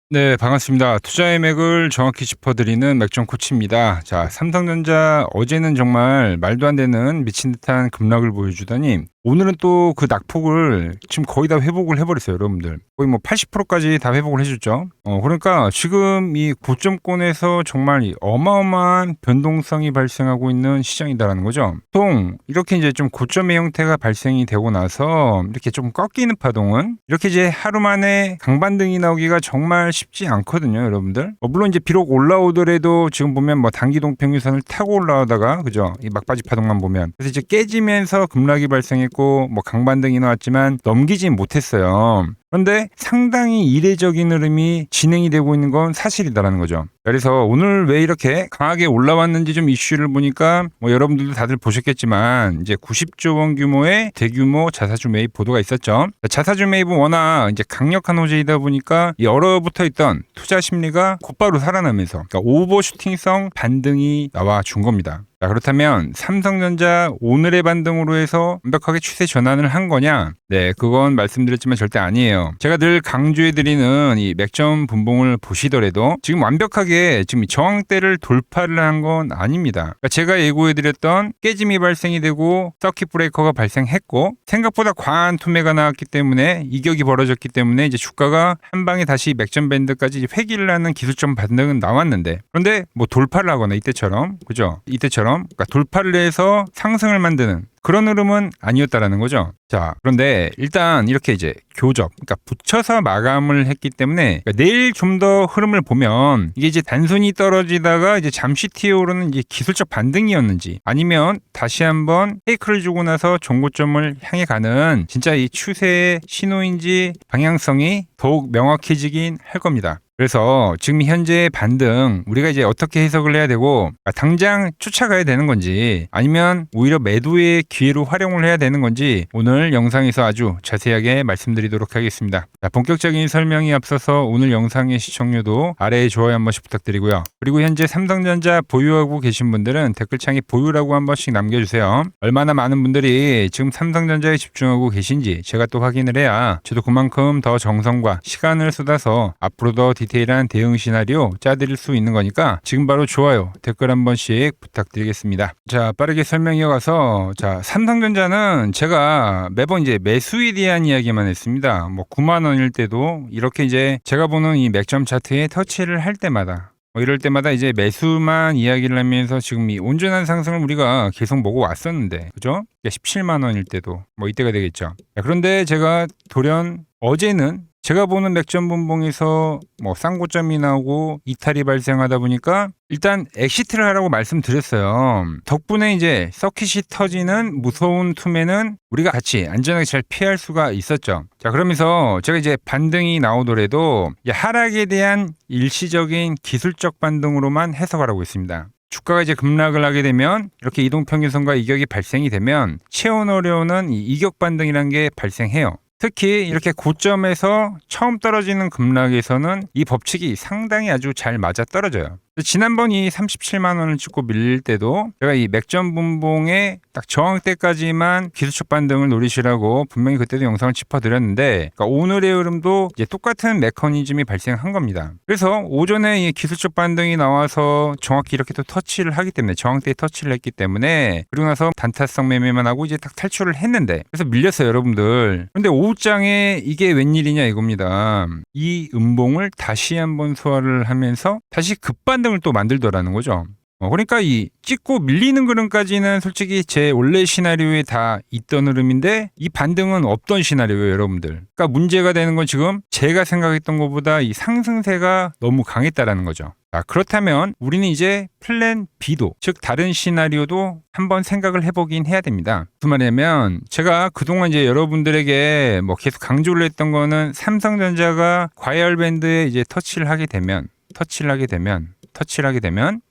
네, 반갑습니다. 투자의 맥을 정확히 짚어드리는 맥점 코치입니다. 자, 삼성전자 어제는 정말 말도 안 되는 미친 듯한 급락을 보여주더니 오늘은 또 그 낙폭을 지금 거의 다 회복을 해버렸어요, 여러분들. 거의 뭐 80%까지 다 회복을 해줬죠. 그러니까 지금 이 고점권에서 정말 이 어마어마한 변동성이 발생하고 있는 시장이다라는 거죠. 보통 이렇게 이제 좀 고점의 형태가 발생이 되고 나서 이렇게 좀 꺾이는 파동은 이렇게 이제 하루 만에 강반등이 나오기가 정말 쉽지 않거든요, 여러분들. 물론 이제 비록 올라오더라도 지금 보면 뭐 단기 동평유선을 타고 올라오다가 그죠? 이 막바지 파동만 보면 그래서 이제 깨지면서 급락이 발생했고 뭐 강반등이 나왔지만 넘기진 못했어요. 그런데 상당히 이례적인 흐름이 진행이 되고 있는 건 사실이다라는 거죠. 그래서 오늘 왜 이렇게 강하게 올라왔는지 좀 이슈를 보니까 뭐 여러분들도 다들 보셨겠지만 이제 90조 원 규모의 대규모 자사주 매입 보도가 있었죠. 자사주 매입은 워낙 이제 강력한 호재이다 보니까 이 얼어붙어 있던 투자 심리가 곧바로 살아나면서 그러니까 오버슈팅성 반등이 나와 준 겁니다. 자, 그렇다면 삼성전자 오늘의 반등으로 해서 완벽하게 추세 전환을 한 거냐? 네, 그건 말씀드렸지만 절대 아니에요. 제가 늘 강조해드리는 이 맥점 분봉을 보시더라도 지금 완벽하게 지금 저항대를 돌파를 한 건 아닙니다. 그러니까 제가 예고해드렸던 깨짐이 발생이 되고 서킷 브레이커가 발생했고 생각보다 과한 투매가 나왔기 때문에 이격이 벌어졌기 때문에 이제 주가가 한 방에 다시 맥점 밴드까지 회귀를 하는 기술점 반등은 나왔는데 그런데 뭐 돌파를 하거나 이때처럼 그죠? 이때처럼 그러니까 돌파를 해서 상승을 만드는 그런 흐름은 아니었다라는 거죠. 자, 그런데 일단 이렇게 이제 교적, 그러니까 붙여서 마감을 했기 때문에 그러니까 내일 좀 더 흐름을 보면 이게 이제 단순히 떨어지다가 이제 잠시 튀어오르는 이제 기술적 반등이었는지 아니면 다시 한번 테이크를 주고 나서 종고점을 향해 가는 진짜 이 추세의 신호인지 방향성이 더욱 명확해지긴 할 겁니다. 그래서 지금 현재 반등 우리가 이제 어떻게 해석을 해야 되고 당장 쫓아가야 되는 건지 아니면 오히려 매도의 기회로 활용을 해야 되는 건지 오늘 영상에서 아주 자세하게 말씀드리도록 하겠습니다. 자, 본격적인 설명이 앞서서 오늘 영상의 시청료도 아래에 좋아요 한 번씩 부탁드리고요. 그리고 현재 삼성전자 보유하고 계신 분들은 댓글창에 보유라고 한 번씩 남겨주세요. 얼마나 많은 분들이 지금 삼성전자에 집중하고 계신지 제가 또 확인을 해야 저도 그만큼 더 정성과 시간을 쏟아서 앞으로 더 디테일한 대응 시나리오 짜드릴 수 있는 거니까 지금 바로 좋아요, 댓글 한 번씩 부탁드리겠습니다. 자, 빠르게 설명 이어가서 자, 삼성전자는 제가 매번 이제 매수에 대한 이야기만 했습니다. 뭐 9만 원일 때도 이렇게 이제 제가 보는 이 맥점 차트에 터치를 할 때마다 이럴 때마다 이제 매수만 이야기를 하면서 지금 이 온전한 상승을 우리가 계속 보고 왔었는데 그죠? 17만 원일 때도 뭐 이때가 되겠죠. 자, 그런데 제가 돌연 어제는 제가 보는 맥점 분봉에서 뭐 쌍고점이 나오고 이탈이 발생하다 보니까 일단 엑시트를 하라고 말씀드렸어요. 덕분에 이제 서킷이 터지는 무서운 투매는 우리가 같이 안전하게 잘 피할 수가 있었죠. 자, 그러면서 제가 이제 반등이 나오더라도 하락에 대한 일시적인 기술적 반등으로만 해석하라고 했습니다. 주가가 이제 급락을 하게 되면 이렇게 이동평균선과 이격이 발생이 되면 채워넣으려는 이 이격 반등이라는 게 발생해요. 특히 이렇게 고점에서 처음 떨어지는 급락에서는 이 법칙이 상당히 아주 잘 맞아 떨어져요. 지난번 이 37만 원을 찍고 밀릴 때도 제가 이 맥점 분봉의 딱 저항대까지만 기술적 반등을 노리시라고 분명히 그때도 영상을 짚어드렸는데 그러니까 오늘의 흐름도 이제 똑같은 메커니즘이 발생한 겁니다. 그래서 오전에 이 기술적 반등이 나와서 정확히 이렇게 또 터치를 하기 때문에 저항대에 터치를 했기 때문에 그리고 나서 단타성 매매만 하고 이제 딱 탈출을 했는데 그래서 밀렸어요, 여러분들. 근데 오후장에 이게 웬일이냐 이겁니다. 이 음봉을 다시 한번 소화를 하면서 다시 급반등을 또 만들더라는 거죠. 그러니까 이 찍고 밀리는 흐름까지는 솔직히 제 원래 시나리오에 다 있던 흐름인데 이 반등은 없던 시나리오예요, 여러분들. 그러니까 문제가 되는 건 지금 제가 생각했던 것보다 이 상승세가 너무 강했다라는 거죠. 자, 그렇다면 우리는 이제 플랜 B도 즉 다른 시나리오도 한번 생각을 해보긴 해야 됩니다. 무슨 말이냐면 제가 그동안 이제 여러분들에게 뭐 계속 강조를 했던 거는 삼성전자가 과열밴드에 이제 터치를 하게 되면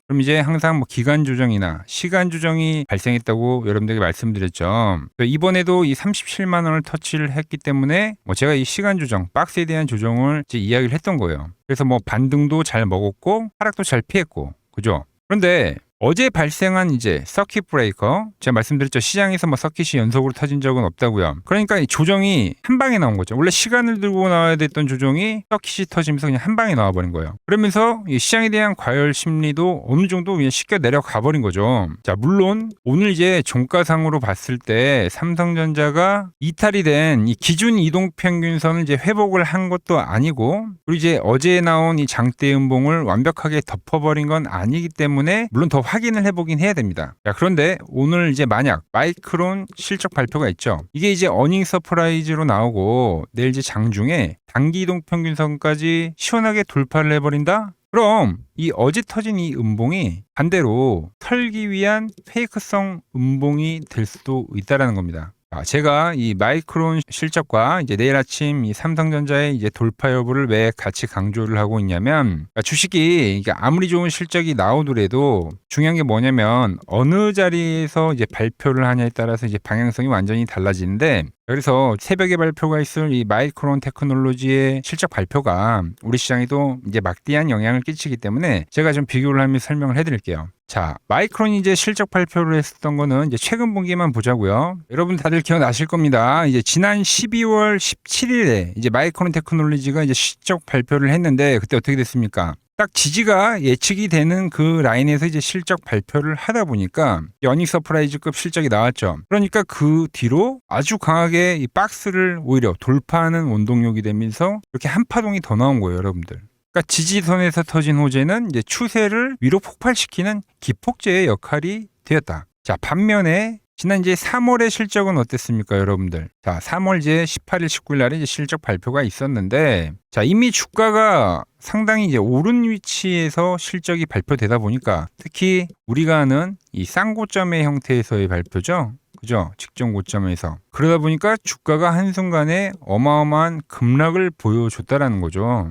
그럼 이제 항상 뭐 기간 조정이나 시간 조정이 발생했다고 여러분들에게 말씀드렸죠. 이번에도 이 37만 원을 터치를 했기 때문에 뭐 제가 이 시간 조정, 박스에 대한 조정을 이제 이야기를 했던 거예요. 그래서 뭐 반등도 잘 먹었고 하락도 잘 피했고 그죠? 그런데 어제 발생한 이제 서킷 브레이커, 제가 말씀드렸죠. 시장에서 뭐 서킷이 연속으로 터진 적은 없다고요. 그러니까 이 조정이 한 방에 나온 거죠. 원래 시간을 들고 나와야 됐던 조정이 서킷이 터지면서 그냥 한 방에 나와버린 거예요. 그러면서 이 시장에 대한 과열 심리도 어느 정도 그냥 쉽게 내려가 버린 거죠. 자, 물론 오늘 이제 종가상으로 봤을 때 삼성전자가 이탈이 된 이 기준 이동평균선을 이제 회복을 한 것도 아니고, 그리고 이제 어제 나온 이 장대 음봉을 완벽하게 덮어버린 건 아니기 때문에 물론 더 확인을 해보긴 해야 됩니다. 자, 그런데 오늘 이제 만약 마이크론 실적 발표가 있죠. 이게 이제 어닝 서프라이즈로 나오고 내일 이제 장중에 단기 이동 평균선까지 시원하게 돌파를 해버린다? 그럼 이 어제 터진 이 음봉이 반대로 털기 위한 페이크성 음봉이 될 수도 있다라는 겁니다. 제가 이 마이크론 실적과 이제 내일 아침 이 삼성전자의 이제 돌파 여부를 왜 같이 강조를 하고 있냐면, 주식이 아무리 좋은 실적이 나오더라도 중요한 게 뭐냐면 어느 자리에서 이제 발표를 하냐에 따라서 이제 방향성이 완전히 달라지는데, 그래서 새벽에 발표가 있을 이 마이크론 테크놀로지의 실적 발표가 우리 시장에도 이제 막대한 영향을 끼치기 때문에 제가 좀 비교를 하면서 설명을 해드릴게요. 자, 마이크론이 이제 실적 발표를 했었던 거는 이제 최근 분기만 보자고요. 여러분 다들 기억나실 겁니다. 이제 지난 12월 17일에 이제 마이크론 테크놀로지가 이제 실적 발표를 했는데 그때 어떻게 됐습니까? 딱 지지가 예측이 되는 그 라인에서 이제 실적 발표를 하다 보니까 어닝 서프라이즈급 실적이 나왔죠. 그러니까 그 뒤로 아주 강하게 이 박스를 오히려 돌파하는 원동력이 되면서 이렇게 한 파동이 더 나온 거예요, 여러분들. 그러니까 지지선에서 터진 호재는 이제 추세를 위로 폭발시키는 기폭제의 역할이 되었다. 자, 반면에 지난 이제 3월의 실적은 어땠습니까, 여러분들? 자, 3월 이제 18일, 19일 날에 이제 실적 발표가 있었는데, 자, 이미 주가가 상당히 이제 오른 위치에서 실적이 발표되다 보니까 특히 우리가 아는 이 쌍고점의 형태에서의 발표죠. 그죠? 직전 고점에서. 그러다 보니까 주가가 한순간에 어마어마한 급락을 보여줬다라는 거죠.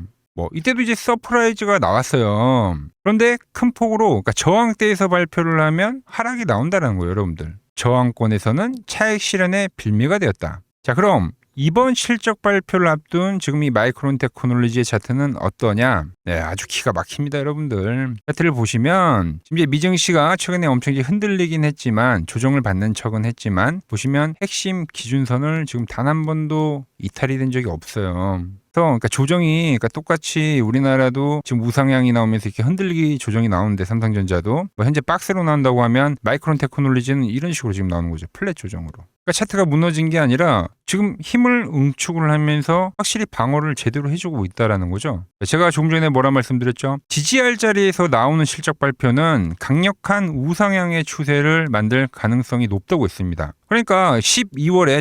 이때도 이제 서프라이즈가 나왔어요. 그런데 큰 폭으로, 그러니까 저항대에서 발표를 하면 하락이 나온다는 거예요, 여러분들. 저항권에서는 차익 실현의 빌미가 되었다. 자, 그럼 이번 실적 발표를 앞둔 지금 이 마이크론 테크놀로지의 차트는 어떠냐? 네, 아주 기가 막힙니다, 여러분들. 차트를 보시면 지금 이제 미증시가 최근에 엄청 이제 흔들리긴 했지만, 조정을 받는 척은 했지만, 보시면 핵심 기준선을 지금 단 한 번도 이탈이 된 적이 없어요. 그러니까 조정이, 그러니까 똑같이 우리나라도 지금 우상향이 나오면서 이렇게 흔들리기 조정이 나오는데, 삼성전자도 현재 박스로 나온다고 하면 마이크론 테크놀로지는 이런 식으로 지금 나오는 거죠. 플랫 조정으로. 그러니까 차트가 무너진 게 아니라 지금 힘을 응축을 하면서 확실히 방어를 제대로 해주고 있다라는 거죠. 제가 조금 전에 뭐라 말씀드렸죠? 지지할 자리에서 나오는 실적 발표는 강력한 우상향의 추세를 만들 가능성이 높다고 했습니다. 그러니까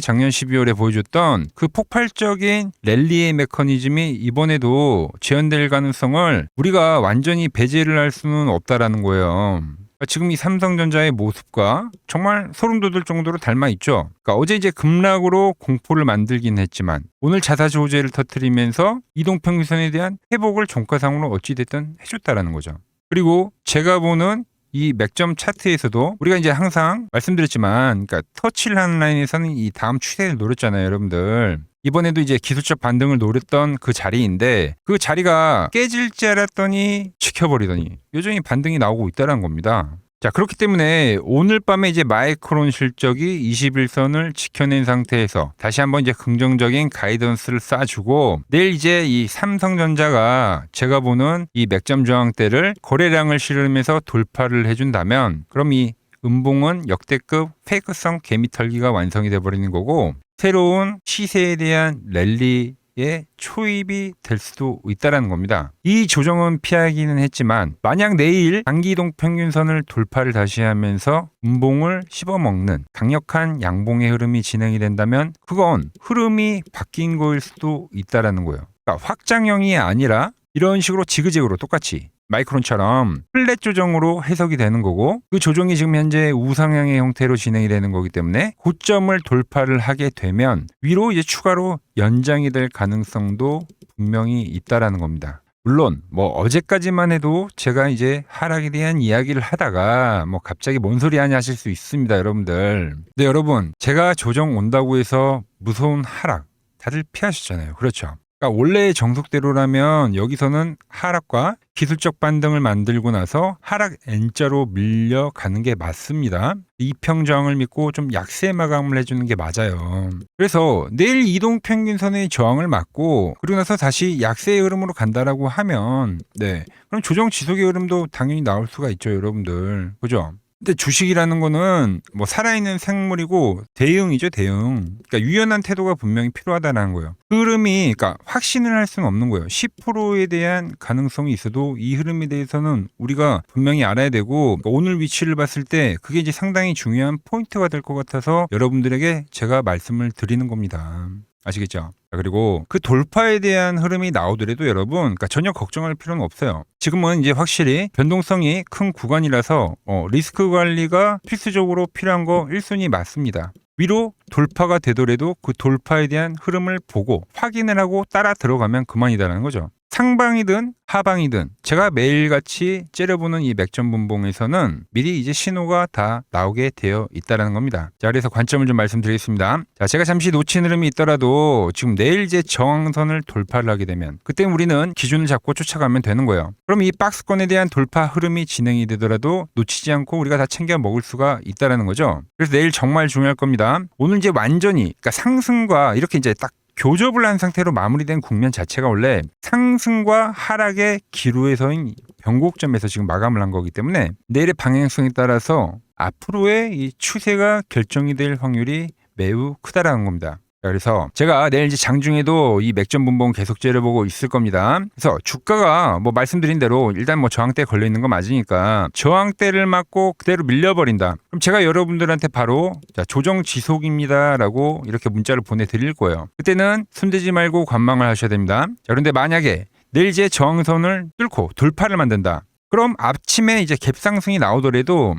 작년 12월에 보여줬던 그 폭발적인 랠리의 메커니즘이 이번에도 재현될 가능성을 우리가 완전히 배제를 할 수는 없다라는 거예요. 지금 이 삼성전자의 모습과 정말 소름 돋을 정도로 닮아 있죠. 그러니까 어제 이제 급락으로 공포를 만들긴 했지만 오늘 자사주 호재를 터뜨리면서 이동평균선에 대한 회복을 종가상으로 어찌됐든 해줬다라는 거죠. 그리고 제가 보는 이 맥점 차트에서도 우리가 이제 항상 말씀드렸지만, 그러니까 터치를 하는 라인에서는 이 다음 추세를 노렸잖아요, 여러분들. 이번에도 이제 기술적 반등을 노렸던 그 자리인데, 그 자리가 깨질 줄 알았더니 지켜버리더니 여전히 반등이 나오고 있다는 겁니다. 자, 그렇기 때문에 오늘 밤에 이제 마이크론 실적이 21선을 지켜낸 상태에서 다시 한번 이제 긍정적인 가이던스를 쏴주고, 내일 이제 이 삼성전자가 제가 보는 이 맥점 저항대를 거래량을 실으면서 돌파를 해준다면, 그럼 이 음봉은 역대급 페이크성 개미털기가 완성이 돼버리는 거고, 새로운 시세에 대한 랠리의 초입이 될 수도 있다는 겁니다. 이 조정은 피하기는 했지만 만약 내일 단기 이동 평균선을 돌파를 다시 하면서 음봉을 씹어먹는 강력한 양봉의 흐름이 진행이 된다면 그건 흐름이 바뀐 거일 수도 있다는 거예요. 그러니까 확장형이 아니라 이런 식으로 지그재그로 똑같이 마이크론처럼 플랫 조정으로 해석이 되는 거고, 그 조정이 지금 현재 우상향의 형태로 진행이 되는 거기 때문에 고점을 돌파를 하게 되면 위로 이제 추가로 연장이 될 가능성도 분명히 있다라는 겁니다. 물론 어제까지만 해도 제가 이제 하락에 대한 이야기를 하다가 갑자기 뭔 소리 하냐 하실 수 있습니다, 여러분들. 근데 여러분, 제가 조정 온다고 해서 무서운 하락 다들 피하시잖아요. 그렇죠? 그러니까 원래의 정석대로라면 여기서는 하락과 기술적 반등을 만들고 나서 하락 N자로 밀려가는 게 맞습니다. 이평저항을 믿고 좀 약세 마감을 해주는 게 맞아요. 그래서 내일 이동평균선의 저항을 맞고 그리고 나서 다시 약세의 흐름으로 간다라고 하면 그럼 조정 지속의 흐름도 당연히 나올 수가 있죠, 여러분들. 그죠? 근데 주식이라는 거는 뭐 살아있는 생물이고 대응이죠, 대응. 그러니까 유연한 태도가 분명히 필요하다는 거예요. 그 흐름이 그러니까 확신을 할 수는 없는 거예요. 10%에 대한 가능성이 있어도 이 흐름에 대해서는 우리가 분명히 알아야 되고 그러니까 오늘 위치를 봤을 때 그게 이제 상당히 중요한 포인트가 될 것 같아서 여러분들에게 제가 말씀을 드리는 겁니다. 아시겠죠? 그리고 그 돌파에 대한 흐름이 나오더라도 여러분, 그러니까 전혀 걱정할 필요는 없어요. 지금은 이제 확실히 변동성이 큰 구간이라서 리스크 관리가 필수적으로 필요한 거 1순위 맞습니다. 위로 돌파가 되더라도 그 돌파에 대한 흐름을 보고 확인을 하고 따라 들어가면 그만이다라는 거죠. 상방이든 하방이든 제가 매일같이 째려보는 이 맥점 분봉에서는 미리 이제 신호가 다 나오게 되어 있다는 겁니다. 자, 그래서 관점을 좀 말씀드리겠습니다. 자, 제가 잠시 놓친 흐름이 있더라도 지금 내일 이제 저항선을 돌파를 하게 되면 그때 우리는 기준을 잡고 쫓아가면 되는 거예요. 그럼 이 박스권에 대한 돌파 흐름이 진행이 되더라도 놓치지 않고 우리가 다 챙겨 먹을 수가 있다는 거죠. 그래서 내일 정말 중요할 겁니다. 오늘 이제 완전히 그러니까 상승과 이렇게 이제 딱 교접을 한 상태로 마무리된 국면 자체가 원래 상승과 하락의 기로에 서인 변곡점에서 지금 마감을 한 거기 때문에 내일의 방향성에 따라서 앞으로의 이 추세가 결정이 될 확률이 매우 크다라는 겁니다. 그래서 제가 내일 이제 장중에도 이 맥점 분봉 계속 째려보고 있을 겁니다. 그래서 주가가 뭐 말씀드린 대로 일단 뭐 저항대 걸려 있는 거 맞으니까 저항대를 맞고 그대로 밀려버린다. 그럼 제가 여러분들한테 바로 자, 조정 지속입니다라고 이렇게 문자를 보내드릴 거예요. 그때는 손대지 말고 관망을 하셔야 됩니다. 자, 그런데 만약에 내일 이제 저항선을 뚫고 돌파를 만든다. 그럼 아침에 이제 갭상승이 나오더라도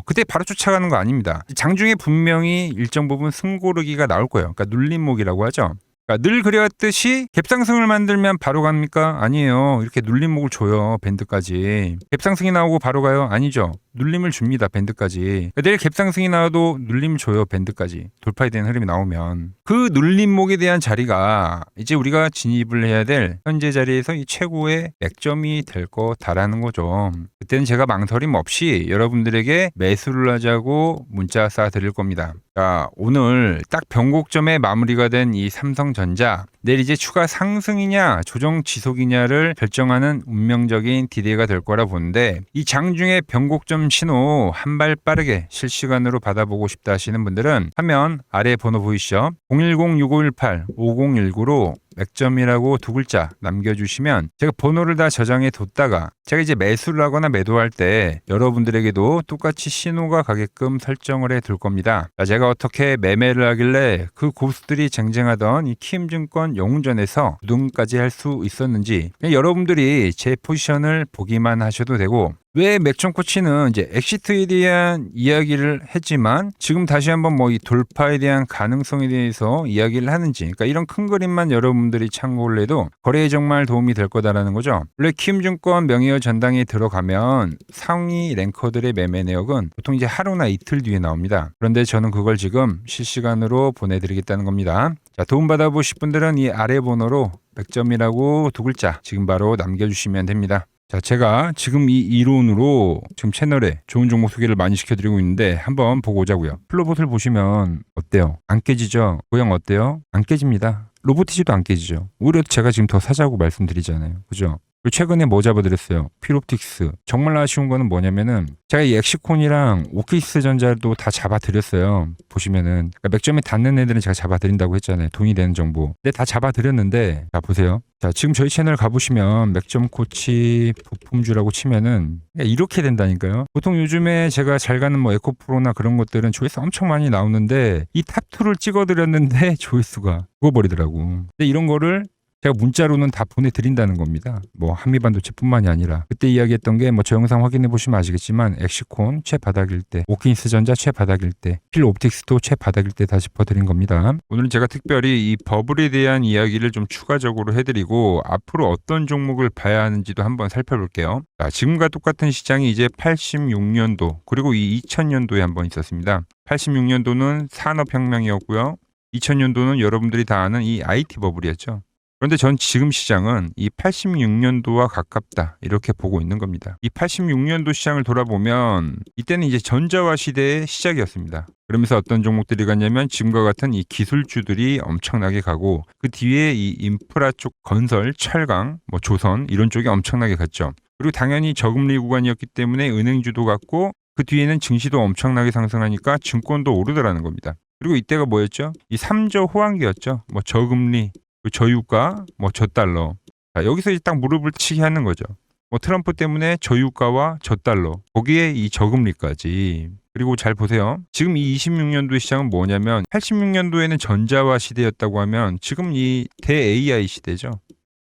그때 바로 쫓아가는 거 아닙니다. 장중에 분명히 일정 부분 승고르기가 나올 거예요. 그러니까 눌림목이라고 하죠. 그러니까 늘 그래왔듯이 갭상승을 만들면 바로 갑니까? 아니에요. 이렇게 눌림목을 줘요. 밴드까지. 갭상승이 나오고 바로 가요? 아니죠. 눌림을 줍니다. 밴드까지. 그러니까 내일 갭상승이 나와도 눌림 줘요. 밴드까지. 돌파에 대한 흐름이 나오면. 그 눌림목에 대한 자리가 이제 우리가 진입을 해야 될 현재 자리에서 이 최고의 맥점이 될 거다라는 거죠. 그때는 제가 망설임 없이 여러분들에게 매수를 하자고 문자 쏴드릴 겁니다. 자, 오늘 딱 변곡점에 마무리가 된 이 삼성전자 내일 이제 추가 상승이냐 조정 지속이냐를 결정하는 운명적인 디데이가 될 거라 보는데 이 장중에 변곡점 신호 한 발 빠르게 실시간으로 받아보고 싶다 하시는 분들은 화면 아래 번호 보이시죠? 010-6518-5019로 맥점이라고 두 글자 남겨주시면 제가 번호를 다 저장해 뒀다가 제가 이제 매수를 하거나 매도할 때 여러분들에게도 똑같이 신호가 가게끔 설정을 해 둘 겁니다. 제가 어떻게 매매를 하길래 그 고수들이 쟁쟁하던 이 키움증권 영웅전에서 우등까지 할 수 있었는지 여러분들이 제 포지션을 보기만 하셔도 되고 왜 맥점 코치는 이제 엑시트에 대한 이야기를 했지만 지금 다시 한번 뭐 이 돌파에 대한 가능성에 대해서 이야기를 하는지 그러니까 이런 큰 그림만 여러분들이 참고를 해도 거래에 정말 도움이 될 거다라는 거죠. 원래 키움증권 명예의 전당에 들어가면 상위 랭커들의 매매 내역은 보통 이제 하루나 이틀 뒤에 나옵니다. 그런데 저는 그걸 지금 실시간으로 보내드리겠다는 겁니다. 자, 도움받아 보실 분들은 이 아래 번호로 맥점이라고 두 글자 지금 바로 남겨주시면 됩니다. 자, 제가 지금 이 이론으로 지금 채널에 좋은 종목 소개를 많이 시켜드리고 있는데 한번 보고 오자고요. 플로봇을 보시면 어때요? 안 깨지죠? 모양 어때요? 안 깨집니다. 로보티지도 안 깨지죠. 오히려 제가 지금 더 사자고 말씀드리잖아요. 그죠? 그리고 최근에 뭐 잡아드렸어요? 필옵틱스. 정말 아쉬운 거는 뭐냐면은 제가 이 엑시콘이랑 오키스 전자도 다 잡아드렸어요. 보시면은 그러니까 맥점에 닿는 애들은 제가 잡아드린다고 했잖아요. 돈이 되는 정보. 근데 다 잡아드렸는데 자 보세요. 자 지금 저희 채널 가보시면 맥점 코치 부품주라고 치면은 이렇게 된다니까요. 보통 요즘에 제가 잘 가는 뭐 에코프로나 그런 것들은 조회수 엄청 많이 나오는데 이 탑2를 찍어드렸는데 조회수가 죽어버리더라고. 근데 이런 거를 제가 문자로는 다 보내드린다는 겁니다. 뭐 한미반도체뿐만이 아니라 그때 이야기했던 게 뭐 저 영상 확인해 보시면 아시겠지만 엑시콘 최바닥일 때, 오킨스 전자 최바닥일 때, 필옵틱스도 최바닥일 때 다 짚어드린 겁니다. 오늘은 제가 특별히 이 버블에 대한 이야기를 좀 추가적으로 해드리고 앞으로 어떤 종목을 봐야 하는지도 한번 살펴볼게요. 자, 지금과 똑같은 시장이 이제 86년도 그리고 이 2000년도에 한번 있었습니다. 86년도는 산업혁명이었고요. 2000년도는 여러분들이 다 아는 이 IT 버블이었죠. 그런데 전 지금 시장은 이 86년도와 가깝다 이렇게 보고 있는 겁니다. 이 86년도 시장을 돌아보면 이때는 이제 전자화 시대의 시작이었습니다. 그러면서 어떤 종목들이 갔냐면 지금과 같은 이 기술주들이 엄청나게 가고 그 뒤에 이 인프라 쪽 건설, 철강, 뭐 조선 이런 쪽이 엄청나게 갔죠. 그리고 당연히 저금리 구간이었기 때문에 은행주도 갔고 그 뒤에는 증시도 엄청나게 상승하니까 증권도 오르더라는 겁니다. 그리고 이때가 뭐였죠? 이 3조 호황기였죠. 뭐 저금리, 저유가, 뭐 저달러. 자, 여기서 이제 딱 무릎을 치게 하는 거죠. 뭐 트럼프 때문에 저유가와 저달러, 거기에 이 저금리까지. 그리고 잘 보세요. 지금 이 26년도 시장은 뭐냐면 86년도에는 전자화 시대였다고 하면 지금 이 대 AI 시대죠.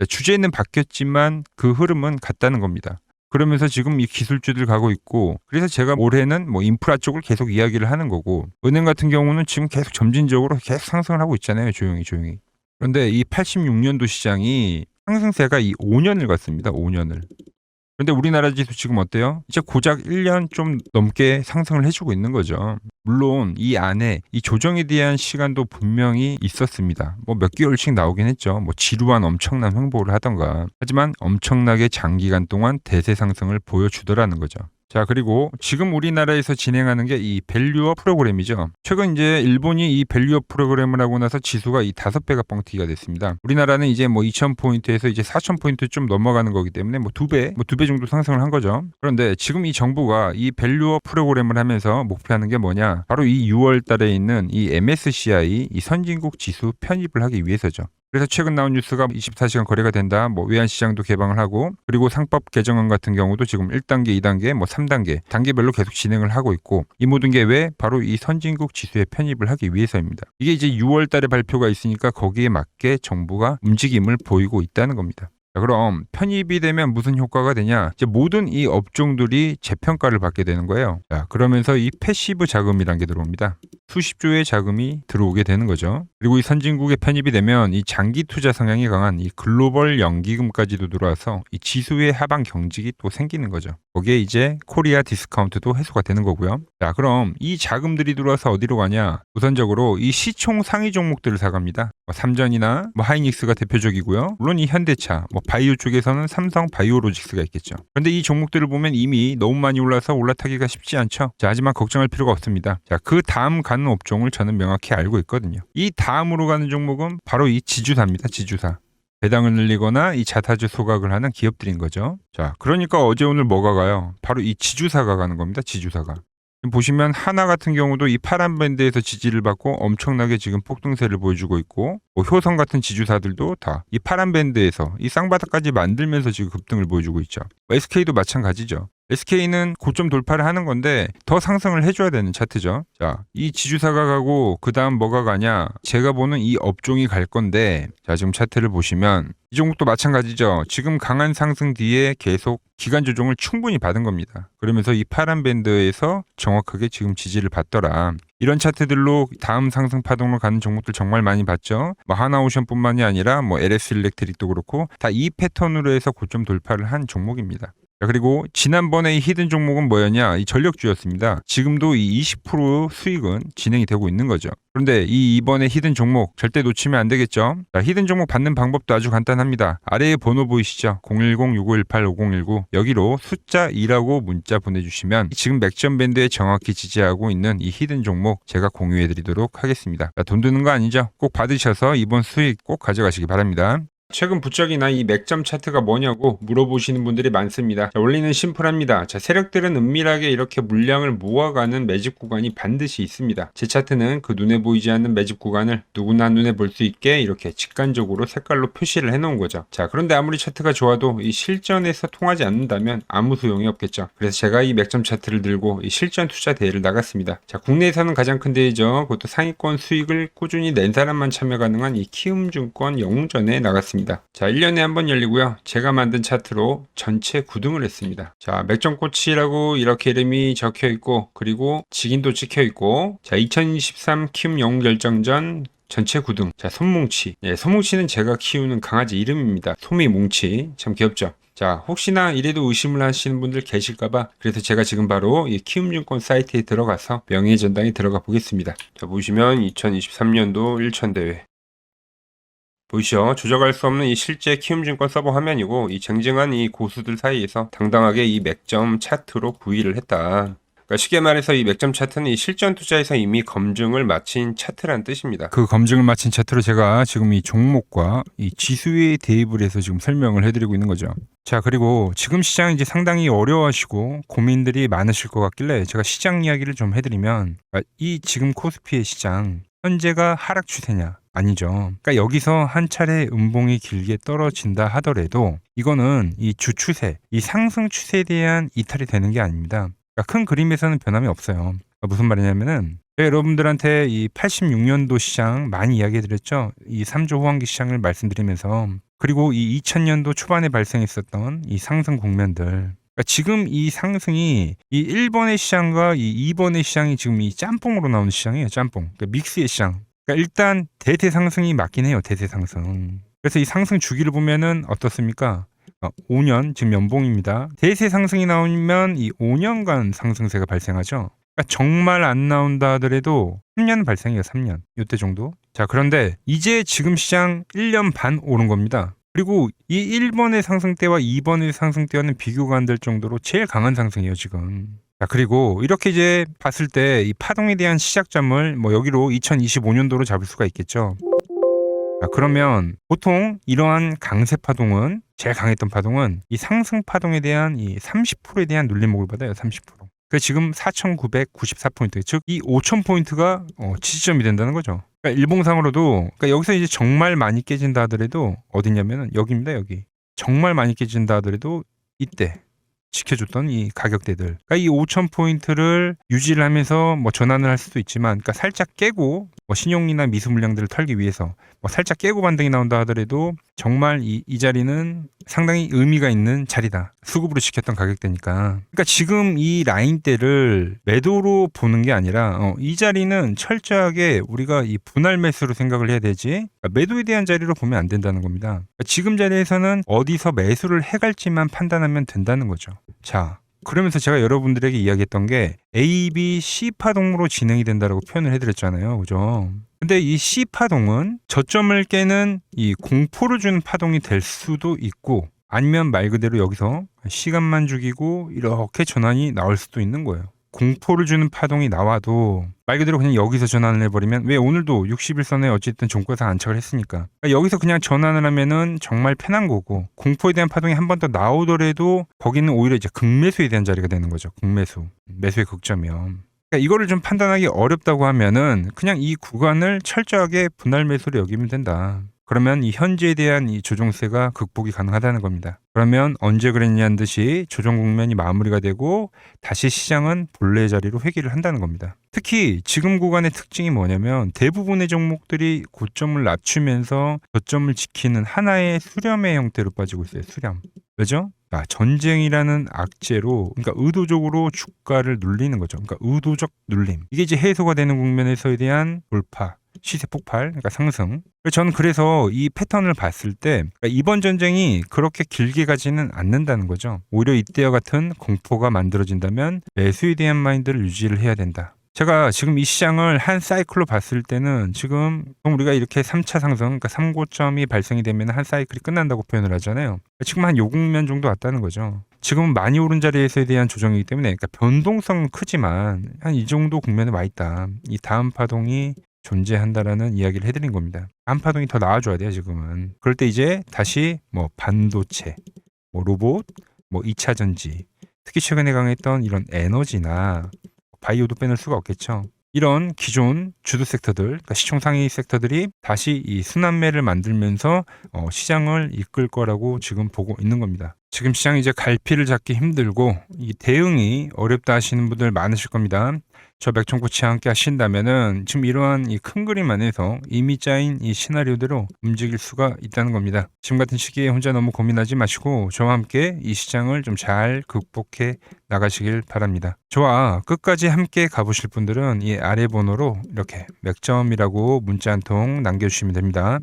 주제는 바뀌었지만 그 흐름은 같다는 겁니다. 그러면서 지금 이 기술주들 가고 있고 그래서 제가 올해는 뭐 인프라 쪽을 계속 이야기를 하는 거고 은행 같은 경우는 지금 계속 점진적으로 계속 상승을 하고 있잖아요. 조용히. 그런데 이 86년도 시장이 상승세가 이 5년을 갔습니다. 5년을. 그런데 우리나라 지수 지금 어때요? 이제 고작 1년 좀 넘게 상승을 해주고 있는 거죠. 물론 이 안에 이 조정에 대한 시간도 분명히 있었습니다. 뭐 몇 개월씩 나오긴 했죠. 뭐 지루한 엄청난 횡보를 하던가. 하지만 엄청나게 장기간 동안 대세 상승을 보여주더라는 거죠. 자, 그리고 지금 우리나라에서 진행하는 게 이 밸류업 프로그램이죠. 최근 이제 일본이 이 밸류업 프로그램을 하고 나서 지수가 이 5배가 뻥튀기가 됐습니다. 우리나라는 이제 뭐 2,000포인트에서 이제 4,000포인트 좀 넘어가는 거기 때문에 뭐 2배 정도 상승을 한 거죠. 그런데 지금 이 정부가 이 밸류업 프로그램을 하면서 목표하는 게 뭐냐? 바로 이 6월 달에 있는 이 MSCI 이 선진국 지수 편입을 하기 위해서죠. 그래서 최근 나온 뉴스가 24시간 거래가 된다. 뭐 외환시장도 개방을 하고 그리고 상법 개정안 같은 경우도 지금 1단계, 2단계, 뭐 3단계 단계별로 계속 진행을 하고 있고 이 모든 게 왜? 바로 이 선진국 지수에 편입을 하기 위해서입니다. 이게 이제 6월 달에 발표가 있으니까 거기에 맞게 정부가 움직임을 보이고 있다는 겁니다. 자, 그럼 편입이 되면 무슨 효과가 되냐? 이제 모든 이 업종들이 재평가를 받게 되는 거예요. 자, 그러면서 이 패시브 자금이란 게 들어옵니다. 수십조의 자금이 들어오게 되는 거죠. 그리고 이 선진국에 편입이 되면 이 장기 투자 성향이 강한 이 글로벌 연기금까지도 들어와서 이 지수의 하방 경직이 또 생기는 거죠. 거기에 이제 코리아 디스카운트도 해소가 되는 거고요. 자, 그럼 이 자금들이 들어와서 어디로 가냐? 우선적으로 이 시총 상위 종목들을 사갑니다. 뭐 삼전이나 뭐 하이닉스가 대표적이고요. 물론 이 현대차, 뭐 바이오 쪽에서는 삼성 바이오로직스가 있겠죠. 그런데 이 종목들을 보면 이미 너무 많이 올라서 올라타기가 쉽지 않죠. 자, 하지만 걱정할 필요가 없습니다. 자, 그 다음 가는 업종을 저는 명확히 알고 있거든요. 이 다음으로 가는 종목은 바로 이 지주사입니다. 지주사. 배당을 늘리거나 이 자사주 소각을 하는 기업들인 거죠. 자, 그러니까 어제 오늘 뭐가 가요? 바로 이 지주사가 가는 겁니다. 지주사가. 보시면 하나 같은 경우도 이 파란 밴드에서 지지를 받고 엄청나게 지금 폭등세를 보여주고 있고 뭐 효성 같은 지주사들도 다 이 파란 밴드에서 이 쌍바닥까지 만들면서 지금 급등을 보여주고 있죠. SK도 마찬가지죠. SK는 고점 돌파를 하는 건데 더 상승을 해줘야 되는 차트죠. 자, 이 지주사가 가고 그 다음 뭐가 가냐? 제가 보는 이 업종이 갈 건데 자, 지금 차트를 보시면 이 종목도 마찬가지죠. 지금 강한 상승 뒤에 계속 기간 조정을 충분히 받은 겁니다. 그러면서 이 파란 밴드에서 정확하게 지금 지지를 받더라. 이런 차트들로 다음 상승 파동으로 가는 종목들 정말 많이 봤죠. 뭐 하나오션뿐만이 아니라 뭐 LS 일렉트릭도 그렇고 다 이 패턴으로 해서 고점 돌파를 한 종목입니다. 자, 그리고 지난번에 이 히든 종목은 뭐였냐? 이 전력주였습니다. 지금도 이 20% 수익은 진행이 되고 있는 거죠. 그런데 이번에 히든 종목 절대 놓치면 안 되겠죠? 자, 히든 종목 받는 방법도 아주 간단합니다. 아래에 번호 보이시죠? 010-6518-5019 여기로 숫자 2라고 문자 보내주시면 지금 맥점 밴드에 정확히 지지하고 있는 이 히든 종목 제가 공유해드리도록 하겠습니다. 자, 돈 드는 거 아니죠? 꼭 받으셔서 이번 수익 꼭 가져가시기 바랍니다. 최근 부쩍이나 이 맥점 차트가 뭐냐고 물어보시는 분들이 많습니다. 자, 원리는 심플합니다. 자, 세력들은 은밀하게 이렇게 물량을 모아가는 매집 구간이 반드시 있습니다. 제 차트는 그 눈에 보이지 않는 매집 구간을 누구나 눈에 볼 수 있게 이렇게 직관적으로 색깔로 표시를 해놓은 거죠. 자, 그런데 아무리 차트가 좋아도 이 실전에서 통하지 않는다면 아무 소용이 없겠죠. 그래서 제가 이 맥점 차트를 들고 이 실전 투자 대회를 나갔습니다. 자, 국내에서는 가장 큰 대회죠. 그것도 상위권 수익을 꾸준히 낸 사람만 참여 가능한 이 키움증권 영웅전에 나갔습니다. 자, 1년에 한 번 열리고요. 제가 만든 차트로 전체 9등을 했습니다. 자, 맥점코치라고 이렇게 이름이 적혀 있고 그리고 직인도 찍혀 있고 자, 2023 키움 영웅 결정전 전체 9등. 자, 솜뭉치. 예, 솜뭉치는 제가 키우는 강아지 이름입니다. 솜이뭉치. 참 귀엽죠? 자, 혹시나 이래도 의심을 하시는 분들 계실까봐 그래서 제가 지금 바로 이 키움증권 사이트에 들어가서 명예의 전당에 들어가 보겠습니다. 자, 보시면 2023년도 1천 대회 보이시죠? 조작할 수 없는 이 실제 키움증권 서버 화면이고, 이 쟁쟁한 이 고수들 사이에서 당당하게 이 맥점 차트로 부위를 했다. 그러니까 쉽게 말해서 이 맥점 차트는 이 실전 투자에서 이미 검증을 마친 차트란 뜻입니다. 그 검증을 마친 차트로 제가 지금 이 종목과 이 지수에 대입을 해서 지금 설명을 해드리고 있는 거죠. 자, 그리고 지금 시장 이제 상당히 어려워하시고 고민들이 많으실 것 같길래 제가 시장 이야기를 좀 해드리면, 이 지금 코스피의 시장 현재가 하락 추세냐? 아니죠. 그러니까 여기서 한 차례 음봉이 길게 떨어진다 하더라도 이거는 이 주추세, 이 상승 추세에 대한 이탈이 되는 게 아닙니다. 그러니까 큰 그림에서는 변함이 없어요. 그러니까 무슨 말이냐면은 제가 여러분들한테 이 86년도 시장 많이 이야기 드렸죠. 이 3조 호황기 시장을 말씀드리면서, 그리고 이 2000년도 초반에 발생했었던 이 상승 국면들, 그러니까 지금 이 상승이 이 1번의 시장과 이 2번의 시장이 지금 이 짬뽕으로 나오는 시장이에요. 짬뽕. 그러니까 믹스의 시장. 그러니까 일단 대세 상승이 맞긴 해요. 대세 상승. 그래서 이 상승 주기를 보면은 어떻습니까? 5년, 지금 연봉입니다. 대세 상승이 나오면 이 5년간 상승세가 발생하죠. 그러니까 정말 안 나온다 하더라도 3년 발생해요. 3년. 이때 정도. 자, 그런데 이제 지금 시장 1년 반 오른 겁니다. 그리고 이 1번의 상승 때와 2번의 상승 때와는 비교가 안 될 정도로 제일 강한 상승이에요, 지금. 자, 그리고 이렇게 이제 봤을 때 이 파동에 대한 시작점을 뭐 여기로 2025년도로 잡을 수가 있겠죠. 자, 그러면 보통 이러한 강세 파동은, 제일 강했던 파동은 이 상승 파동에 대한 이 30%에 대한 눌림목을 받아요. 30%. 그 지금 4,994포인트, 즉 이 5,000포인트가 지지점이 된다는 거죠. 그러니까 일봉상으로도, 그러니까 여기서 이제 정말 많이 깨진다 하더라도 어디냐면은 여기입니다. 여기. 정말 많이 깨진다 하더라도 이때 지켜줬던 이 가격대들, 그러니까 이 5,000포인트를 유지를 하면서 뭐 전환을 할 수도 있지만, 그러니까 살짝 깨고 뭐 신용이나 미수 물량들을 털기 위해서 뭐 살짝 깨고 반등이 나온다 하더라도 정말 이 자리는 상당히 의미가 있는 자리다. 수급으로 지켰던 가격대니까. 그러니까 지금 이 라인대를 매도로 보는 게 아니라 이 자리는 철저하게 우리가 이 분할 매수로 생각을 해야 되지, 그러니까 매도에 대한 자리로 보면 안 된다는 겁니다. 그러니까 지금 자리에서는 어디서 매수를 해갈지만 판단하면 된다는 거죠. 자, 그러면서 제가 여러분들에게 이야기했던 게 A, B, C 파동으로 진행이 된다라고 표현을 해드렸잖아요. 그죠? 근데 이 C 파동은 저점을 깨는 이 공포를 주는 파동이 될 수도 있고, 아니면 말 그대로 여기서 시간만 죽이고 이렇게 전환이 나올 수도 있는 거예요. 공포를 주는 파동이 나와도 말 그대로 그냥 여기서 전환을 해버리면, 왜 오늘도 60일선에 어쨌든 종가상 안착을 했으니까, 그러니까 여기서 그냥 전환을 하면은 정말 편한 거고, 공포에 대한 파동이 한 번 더 나오더라도 거기는 오히려 이제 극매수에 대한 자리가 되는 거죠. 극매수. 매수의 극점이요. 그러니까 이거를 좀 판단하기 어렵다고 하면은 그냥 이 구간을 철저하게 분할 매수로 여기면 된다. 그러면 이 현재에 대한 이 조정세가 극복이 가능하다는 겁니다. 그러면 언제 그랬냐는 듯이 조정 국면이 마무리가 되고 다시 시장은 본래의 자리로 회귀를 한다는 겁니다. 특히 지금 구간의 특징이 뭐냐면 대부분의 종목들이 고점을 낮추면서 저점을 지키는 하나의 수렴의 형태로 빠지고 있어요. 수렴. 왜죠? 전쟁이라는 악재로, 그러니까 의도적으로 주가를 눌리는 거죠. 그러니까 의도적 눌림. 이게 이제 해소가 되는 국면에서에 대한 돌파, 시세 폭발, 그러니까 상승. 저는 그래서 이 패턴을 봤을 때 그러니까 이번 전쟁이 그렇게 길게 가지는 않는다는 거죠. 오히려 이때와 같은 공포가 만들어진다면 매수에 대한 마인드를 유지를 해야 된다. 제가 지금 이 시장을 한 사이클로 봤을 때는 지금 우리가 이렇게 3차 상승, 그러니까 3고점이 발생이 되면 한 사이클이 끝난다고 표현을 하잖아요. 지금 한 요 국면 정도 왔다는 거죠. 지금은 많이 오른 자리에서에 대한 조정이기 때문에, 그러니까 변동성은 크지만 한 이 정도 국면에 와 있다. 이 다음 파동이 존재한다라는 이야기를 해드린 겁니다. 다음 파동이 더 나와줘야 돼요, 지금은. 그럴 때 이제 다시 뭐 반도체, 뭐 로봇, 뭐 2차 전지, 특히 최근에 강했던 이런 에너지나 바이오도 빼놓을 수가 없겠죠. 이런 기존 주도 섹터들, 그러니까 시총 상위 섹터들이 다시 이 순환매를 만들면서 시장을 이끌 거라고 지금 보고 있는 겁니다. 지금 시장이 이제 갈피를 잡기 힘들고 이 대응이 어렵다 하시는 분들 많으실 겁니다. 저 맥종코치와 함께 하신다면은 지금 이러한 이 큰 그림 안에서 이미 짜인 이 시나리오대로 움직일 수가 있다는 겁니다. 지금 같은 시기에 혼자 너무 고민하지 마시고 저와 함께 이 시장을 좀 잘 극복해 나가시길 바랍니다. 저와 끝까지 함께 가보실 분들은 이 아래 번호로 이렇게 맥점이라고 문자 한 통 남겨주시면 됩니다.